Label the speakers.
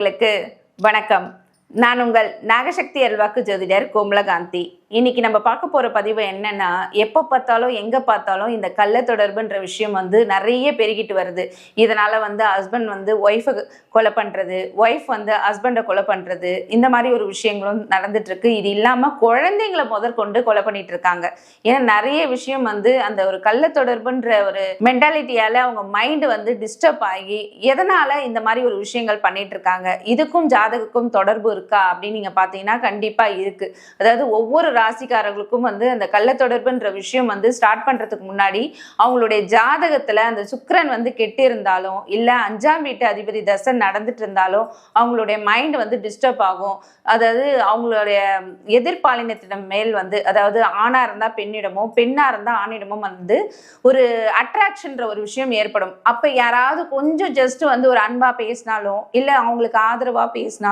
Speaker 1: உங்களுக்கு வணக்கம். நான் உங்கள் நாகசக்தி அல்வாக்கு ஜோதிடர் கோமலகாந்தி. இன்னைக்கு நம்ம பார்க்க போற பதிவு என்னன்னா, எப்போ பார்த்தாலும் எங்க பார்த்தாலும் இந்த கள்ள தொடர்புன்ற விஷயம் நிறைய பெருகிட்டு வருது. இதனால ஹஸ்பண்ட் ஒய்ஃபை கொலை பண்றது, ஒய்ஃப் ஹஸ்பண்டை கொலை பண்றது, இந்த மாதிரி ஒரு விஷயங்களும் நடந்துட்டு இருக்கு. இது இல்லாம குழந்தைங்களை முதற்கொண்டு கொலை பண்ணிட்டு இருக்காங்க. ஏன்னா நிறைய விஷயம் அந்த ஒரு கள்ள தொடர்புன்ற ஒரு மென்டாலிட்டியால அவங்க மைண்ட் டிஸ்டர்ப் ஆகி எதனால இந்த மாதிரி ஒரு விஷயங்கள் பண்ணிட்டு இருக்காங்க. இதுக்கும் ஜாதகக்கும் தொடர்பு இருக்கா அப்படின்னு நீங்க பாத்தீங்கன்னா கண்டிப்பா இருக்கு. அதாவது ஒவ்வொரு ராசிக்காரர்களுக்கும் அந்த கள்ள தொடர்புன்ற விஷயம் ஸ்டார்ட் பண்றதுக்கு முன்னாடி அவங்களுடைய ஜாதகத்துல அந்த சுக்கிரன் கெட்டு இருந்தாலும் இல்ல 5ஆம் வீட்டு அதிபதி தசை நடந்துட்டு இருந்தாலும் அவங்களுடைய மைண்ட் டிஸ்டர்ப் ஆகும். அதாவது அவங்களுடைய எதிர்பாலினத்திடம் மேல் அதாவது ஆணா இருந்தா பெண்ணிடமோ பெண்ணா இருந்தா ஆணிடமும் ஒரு அட்ராக்ஷன்ற ஒரு விஷயம் ஏற்படும். அப்ப யாராவது கொஞ்சம் ஜஸ்ட் ஒரு அன்பா பேசினாலும் இல்ல அவங்களுக்கு ஆதரவா பேசினாலும்